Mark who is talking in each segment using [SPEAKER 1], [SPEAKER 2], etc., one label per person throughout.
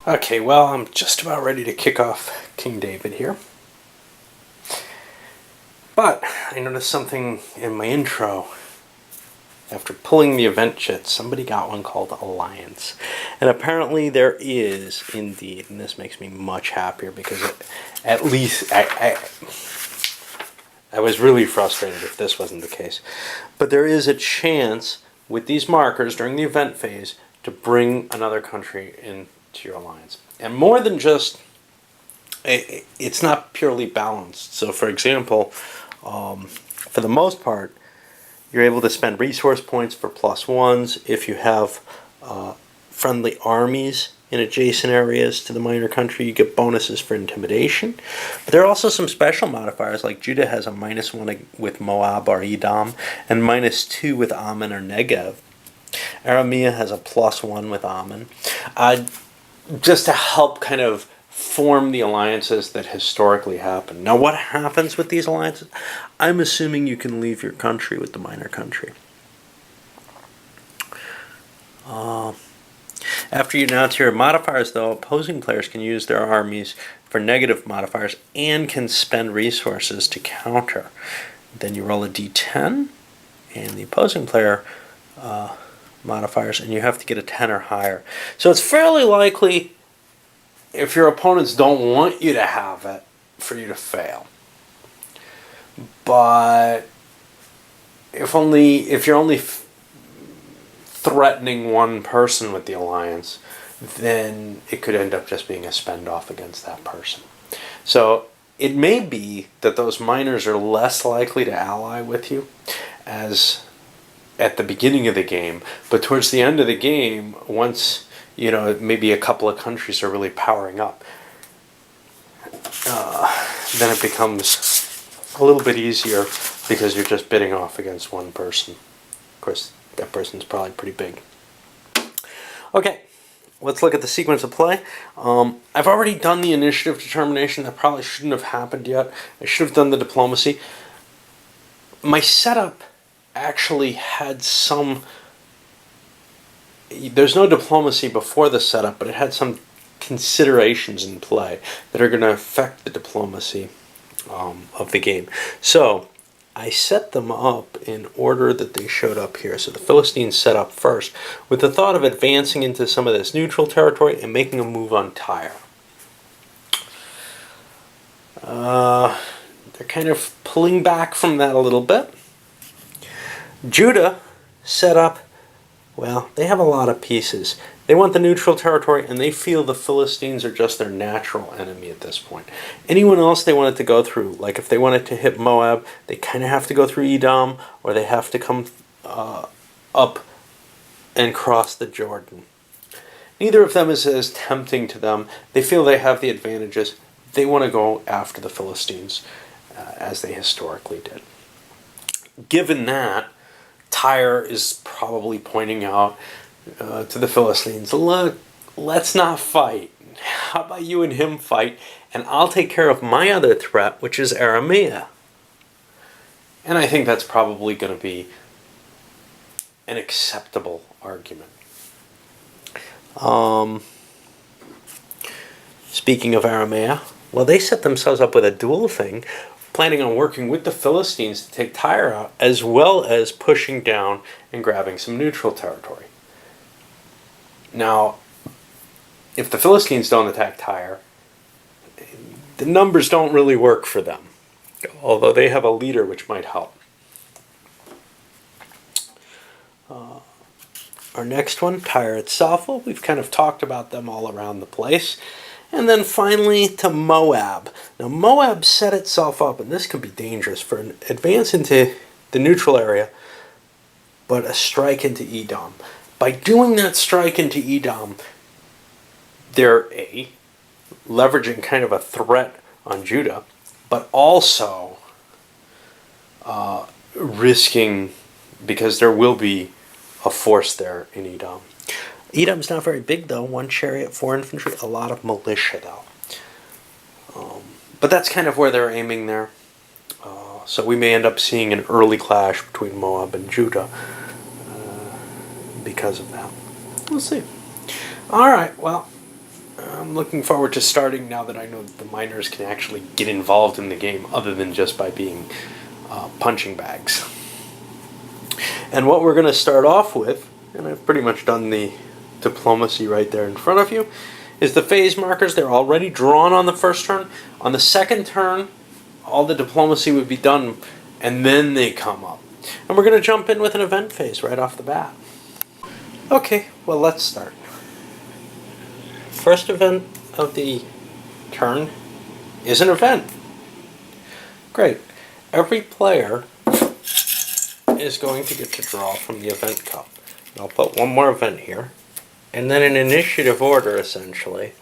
[SPEAKER 1] Okay, well, I'm just about ready to kick off King David here. But I noticed something in my intro. After pulling the event chit, somebody got one called Alliance. And apparently there is indeed, and this makes me much happier because at least I was really frustrated if this wasn't the case. But there is a chance with these markers during the event phase to bring another country into your alliance. And more than just, it's not purely balanced. So for example, for the most part, you're able to spend resource points for +1s if you have friendly armies in adjacent areas to the minor country. You get bonuses for intimidation. But there are also some special modifiers, like Judah has a -1 with Moab or Edom, and -2 with Ammon or Negev. Arameah has a +1 with Ammon. Just to help kind of form the alliances that historically happen. Now, what happens with these alliances? I'm assuming you can leave your country with the minor country. After you announce your modifiers, though, opposing players can use their armies for negative modifiers and can spend resources to counter. Then you roll a d10, and the opposing player modifiers, and you have to get a 10 or higher. So it's fairly likely, if your opponents don't want you to have it, for you to fail. But if you're only threatening one person with the alliance, then it could end up just being a spend off against that person. So it may be that those minors are less likely to ally with you as at the beginning of the game, but towards the end of the game, once maybe a couple of countries are really powering up, then it becomes a little bit easier because you're just bidding off against one person. Of course, that person's probably pretty big. Okay, let's look at the sequence of play. I've already done the initiative determination. That probably shouldn't have happened yet. I should have done the diplomacy. My setup actually had some... There's no diplomacy before the setup, but it had some considerations in play that are going to affect the diplomacy of the game. So I set them up in order that they showed up here. So the Philistines set up first with the thought of advancing into some of this neutral territory and making a move on Tyre. They're kind of pulling back from that a little bit. Judah set up, well, they have a lot of pieces. They want the neutral territory, and they feel the Philistines are just their natural enemy at this point. Anyone else they wanted to go through, like if they wanted to hit Moab, they kind of have to go through Edom, or they have to come up and cross the Jordan. Neither of them is as tempting to them. They feel they have the advantages. They want to go after the Philistines, as they historically did. Given that, Tyre is probably pointing out to the Philistines, look, let's not fight. How about you and him fight, and I'll take care of my other threat, which is Arameah. And I think that's probably going to be an acceptable argument. Speaking of Arameah, well, they set themselves up with a dual thing, planning on working with the Philistines to take Tyre out, as well as pushing down and grabbing some neutral territory. Now, if the Philistines don't attack Tyre, the numbers don't really work for them, although they have a leader which might help. Our next one, Tyre itself, well, we've kind of talked about them all around the place. And then finally to Moab. Now Moab set itself up, and this can be dangerous, for an advance into the neutral area, but a strike into Edom. By doing that strike into Edom, they're leveraging kind of a threat on Judah, but also risking, because there will be a force there in Edom. Edom's not very big, though. 1 chariot, 4 infantry, a lot of militia, though. But that's kind of where they're aiming there. So we may end up seeing an early clash between Moab and Judah because of that. We'll see. All right, well, I'm looking forward to starting now that I know that the miners can actually get involved in the game other than just by being punching bags. And what we're going to start off with, and I've pretty much done the diplomacy right there in front of you, is the phase markers. They're already drawn on the first turn. On the second turn, all the diplomacy would be done, and then they come up. And we're going to jump in with an event phase right off the bat. Okay, well, let's start. First event of the turn is an event. Great. Every player is going to get to draw from the event cup. And I'll put one more event here. And then in initiative order, essentially,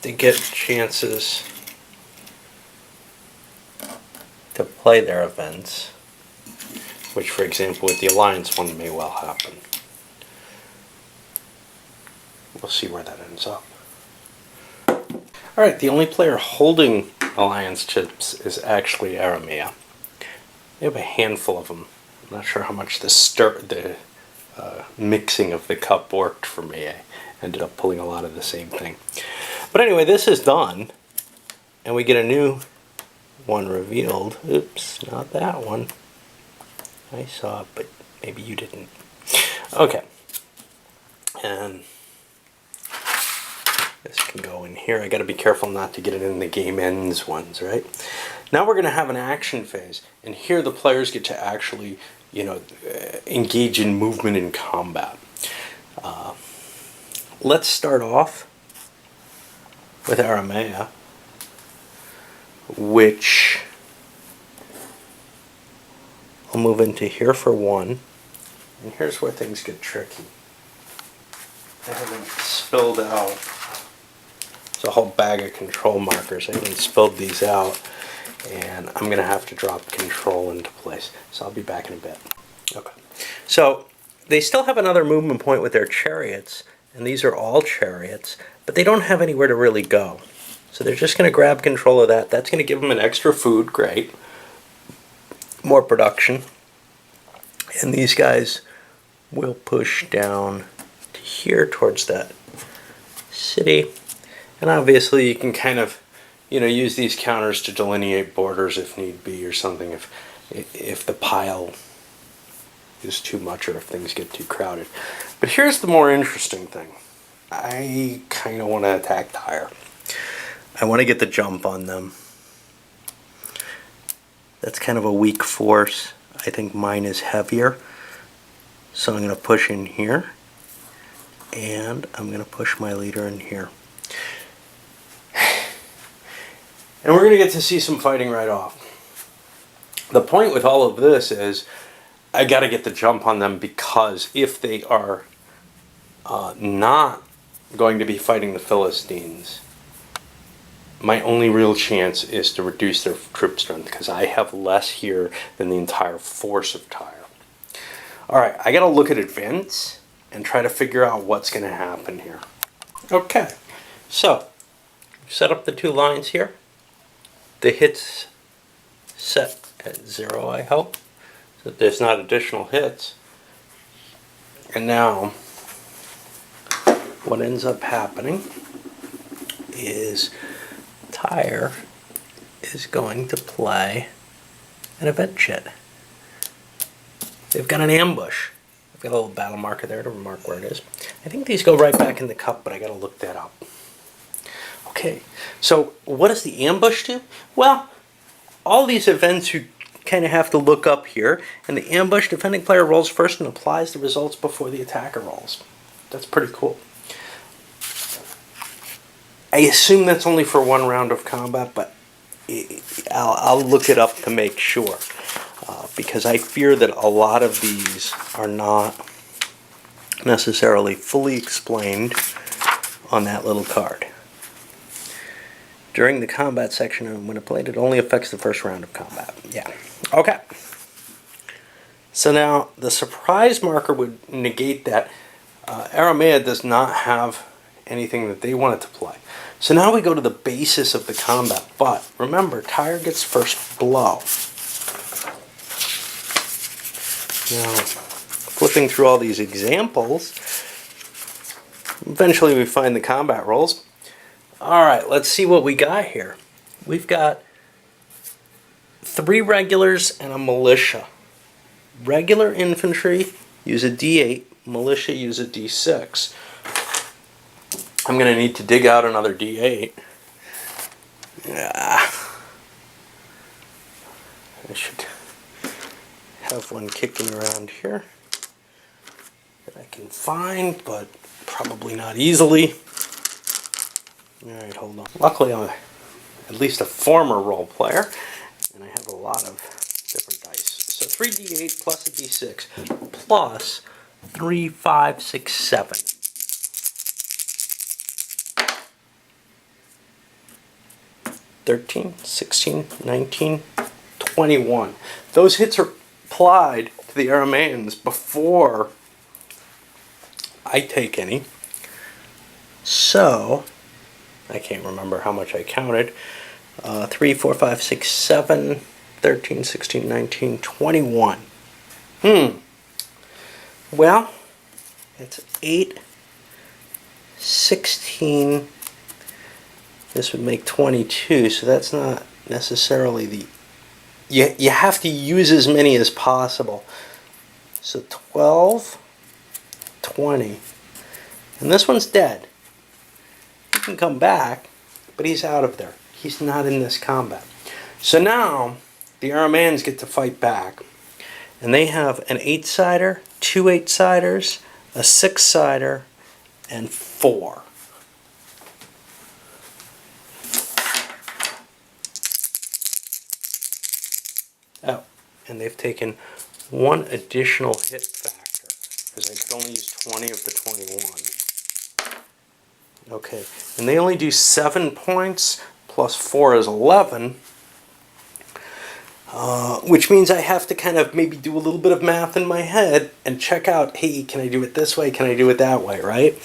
[SPEAKER 1] they get chances to play their events, which, for example, with the Alliance one may well happen. We'll see where that ends up. Alright, the only player holding Alliance chips is actually Aramea. They have a handful of them. I'm not sure how much the mixing of the cup worked for me. I ended up pulling a lot of the same thing. But anyway, this is done, and we get a new one revealed. Oops, not that one. I saw it, but maybe you didn't. Okay. And this can go in here. I got to be careful not to get it in the game ends ones, right? Now we're going to have an action phase, and here the players get to actually, engage in movement in combat. Let's start off with Aramea, which I'll move into here for one, and here's where things get tricky. I haven't spilled out. It's a whole bag of control markers. I haven't spilled these out, and I'm going to have to drop control into place. So I'll be back in a bit. Okay. So they still have another movement point with their chariots, and these are all chariots, but they don't have anywhere to really go. So they're just going to grab control of that. That's going to give them an extra food. Great. More production. And these guys will push down to here towards that city. And obviously you can kind of, use these counters to delineate borders if need be or something, if the pile is too much or if things get too crowded. But here's the more interesting thing. I kind of want to attack Tyre. I want to get the jump on them. That's kind of a weak force. I think mine is heavier. So I'm going to push in here. And I'm going to push my leader in here. And we're going to get to see some fighting right off. The point with all of this is I got to get the jump on them, because if they are not going to be fighting the Philistines, my only real chance is to reduce their troop strength, because I have less here than the entire force of Tyre. Alright, I got to look at events and try to figure out what's going to happen here. Okay, so set up the two lines here. The hits set at 0, I hope, so that there's not additional hits. And now, what ends up happening is Tyre is going to play an event chit. They've got an ambush. I've got a little battle marker there to mark where it is. I think these go right back in the cup, but I got to look that up. Okay, so what does the ambush do? Well, all these events you kind of have to look up here, and the ambush, defending player rolls first and applies the results before the attacker rolls. That's pretty cool. I assume that's only for one round of combat, but I'll look it up to make sure, because I fear that a lot of these are not necessarily fully explained on that little card. During the combat section, when played, it only affects the first round of combat. Yeah. Okay. So now, the surprise marker would negate that. Aramea does not have anything that they wanted to play. So now we go to the basis of the combat. But, remember, Tyre gets first blow. Now, flipping through all these examples, Eventually we find the combat rolls. Alright, let's see what we got here. We've got 3 regulars and a militia. Regular infantry use a D8, militia use a D6. I'm going to need to dig out another D8. I should have one kicking around here that I can find, but probably not easily. Alright, hold on. Luckily I'm at least a former role player, and I have a lot of different dice. So 3d8 plus a d6 plus 3, 5, 6, 7. 13, 16, 19, 21. Those hits are applied to the Aramaeans before I take any. So, I can't remember how much I counted. 3, 4, 5, 6, 7, 13, 16, 19, 21. Well, it's 8, 16. This would make 22, so that's not necessarily the... You have to use as many as possible. So 12, 20. And this one's dead. He can come back, but he's out of there. He's not in this combat. So now, the Aramaeans get to fight back. And they have an 8-sider, 2 8-siders, a 6-sider, and 4. Oh, and they've taken 1 additional hit factor, because I could only use 20 of the 21. Okay, and they only do 7 points, plus 4 is 11, which means I have to kind of maybe do a little bit of math in my head and check out, hey, can I do it this way, can I do it that way, right?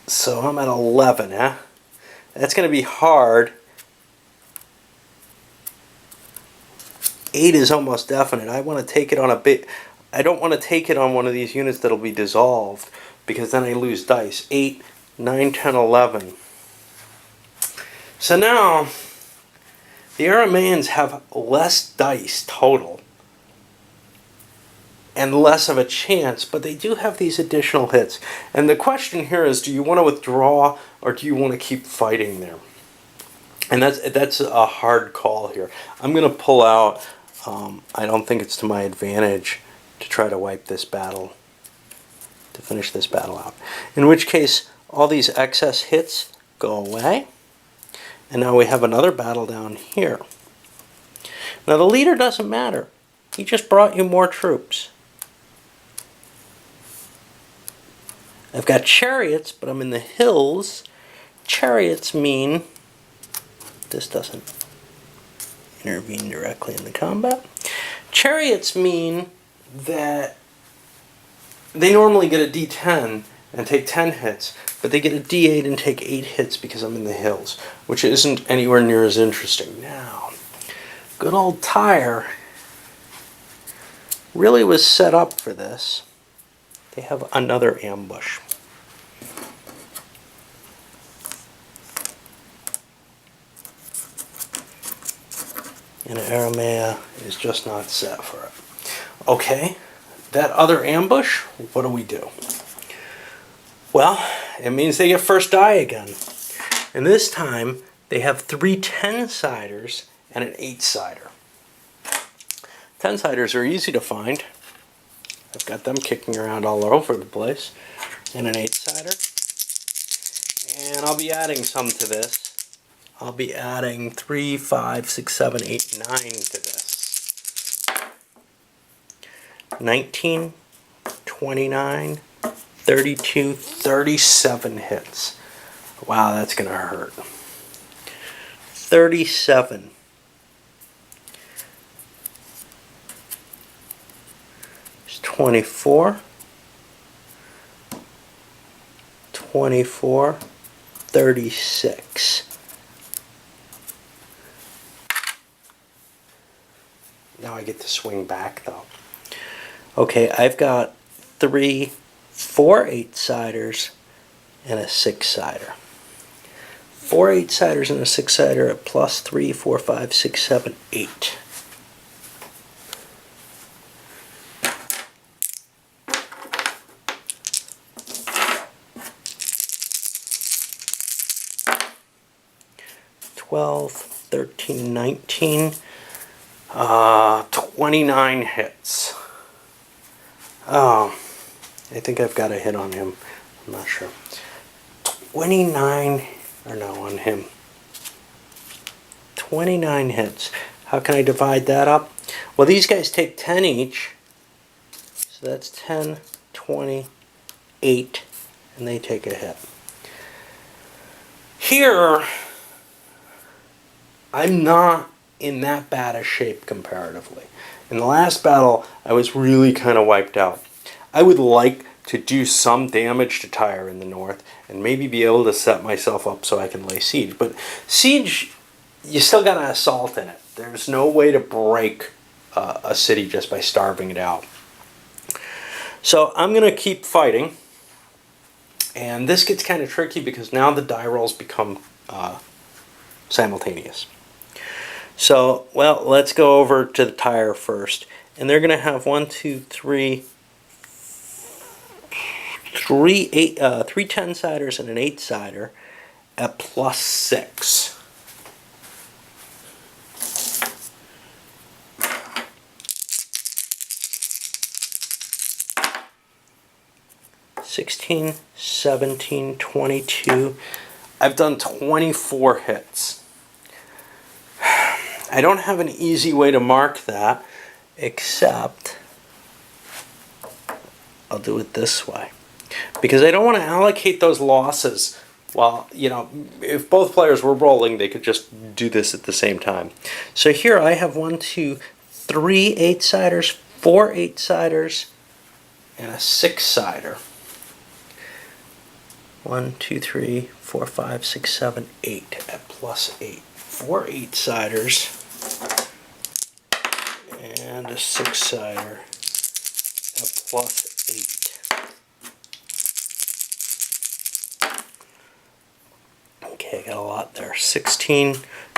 [SPEAKER 1] So I'm at 11, huh? That's going to be hard. 8 is almost definite. I want to take it on a bit. I don't want to take it on one of these units that'll be dissolved, because then I lose dice. 8, 9, 10, 11. So now, the Aramaeans have less dice total and less of a chance, but they do have these additional hits. And the question here is, do you want to withdraw or do you want to keep fighting there? And that's a hard call here. I'm going to pull out. I don't think it's to my advantage to try to wipe this battle, to finish this battle out. In which case, all these excess hits go away. And now we have another battle down here. Now the leader doesn't matter. He just brought you more troops. I've got chariots, but I'm in the hills. Chariots mean... This doesn't intervene directly in the combat. Chariots mean that they normally get a D10 and take 10 hits, but they get a D8 and take 8 hits because I'm in the hills, which isn't anywhere near as interesting. Now, good old Tyre really was set up for this. They have another ambush. And Aramea is just not set for it. Okay, that other ambush, what do we do? Well, it means they get first die again. And this time, they have 3 10-siders and an 8-sider. 10-siders are easy to find. I've got them kicking around all over the place. And an 8-sider. And I'll be adding some to this. I'll be adding 3, 5, 6, 7, 8, 9 to this. 19, 29, 32, 37 hits. Wow, that's going to hurt. 37. There's 24. 24. 36. Now I get to swing back though. Okay, I've got 3, 4 8-siders, and a 6-sider. 4 8-siders and a 6-sider at plus 3, 4, 5, 6, 7, 8. $12, $13, $19, 29 hits. Oh, I think I've got a hit on him. I'm not sure. 29, or no, on him. 29 hits. How can I divide that up? Well, these guys take 10 each. So that's 10, 20, 8, and they take a hit. Here, I'm not in that bad a shape comparatively. In the last battle, I was really kind of wiped out. I would like to do some damage to Tyre in the north and maybe be able to set myself up so I can lay siege. But siege, you still got an assault in it. There's no way to break a city just by starving it out. So I'm going to keep fighting. And this gets kind of tricky because now the die rolls become simultaneous. So, well, let's go over to the Tyre first. And they're going to have 1, 2, 3, 3 10-siders and an 8-sider at plus 6. $16, $17, $22. I've done 24 hits. I don't have an easy way to mark that, except I'll do it this way. Because I don't want to allocate those losses while, if both players were rolling, they could just do this at the same time. So here I have 1, 2, 3 8-siders, 4 8-siders, and a 6-sider. 1, 2, 3, 4, 5, 6, 7, 8 at plus 8. 4 8-siders and a 6-sider at plus 8. Okay, I got a lot there. 16,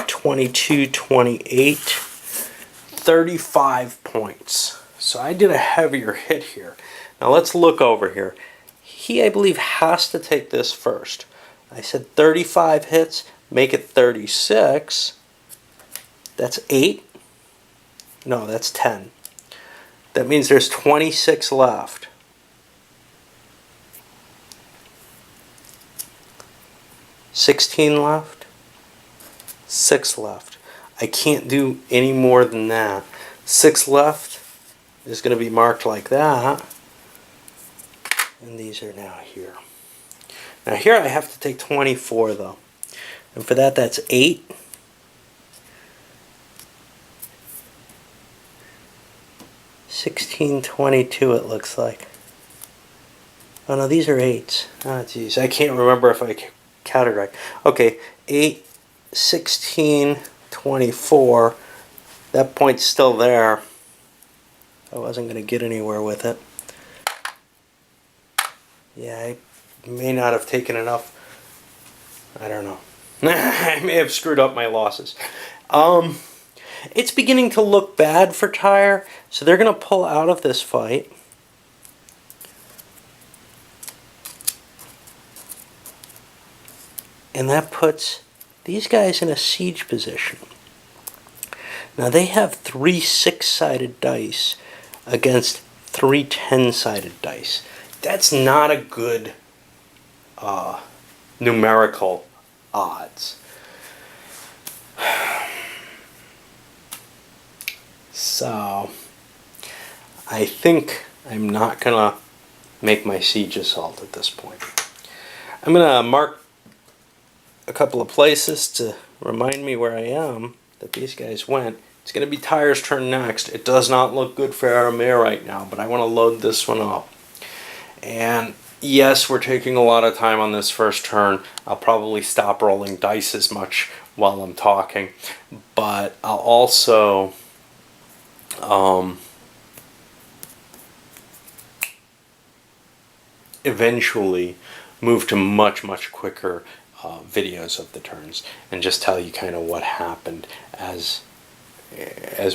[SPEAKER 1] 22, 28, 35 points. So I did a heavier hit here. Now let's look over here. He, I believe, has to take this first. I said 35 hits, make it 36. That's 8. No, that's 10. That means there's 26 left. $16 left. 6 left. I can't do any more than that. 6 left is going to be marked like that. And these are now here. Now here I have to take 24 though. And for that, that's 8. $16.22 it looks like. Oh no, these are 8s. Oh geez, I can't remember if I counted right. Okay, 8, 16, 24. That point's still there. I wasn't going to get anywhere with it. Yeah, I may not have taken enough. I don't know. I may have screwed up my losses. It's beginning to look bad for Tyre, so they're going to pull out of this fight. And that puts these guys in a siege position. Now they have 3 6-sided dice against 3 10-sided dice. That's not a good numerical odds. So I think I'm not gonna make my siege assault at this point. I'm gonna mark a couple of places to remind me where I am, that these guys went. It's gonna be Tyre's turn next. It does not look good for Aramir right now, but I want to load this one up. And yes, we're taking a lot of time on this first turn. I'll probably stop rolling dice as much while I'm talking, but I'll also eventually move to much quicker videos of the turns and just tell you kind of what happened as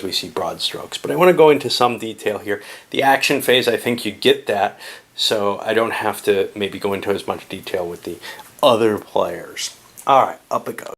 [SPEAKER 1] we see broad strokes. But I want to go into some detail here. The action phase, I think you get that, so I don't have to maybe go into as much detail with the other players. All right, up it goes.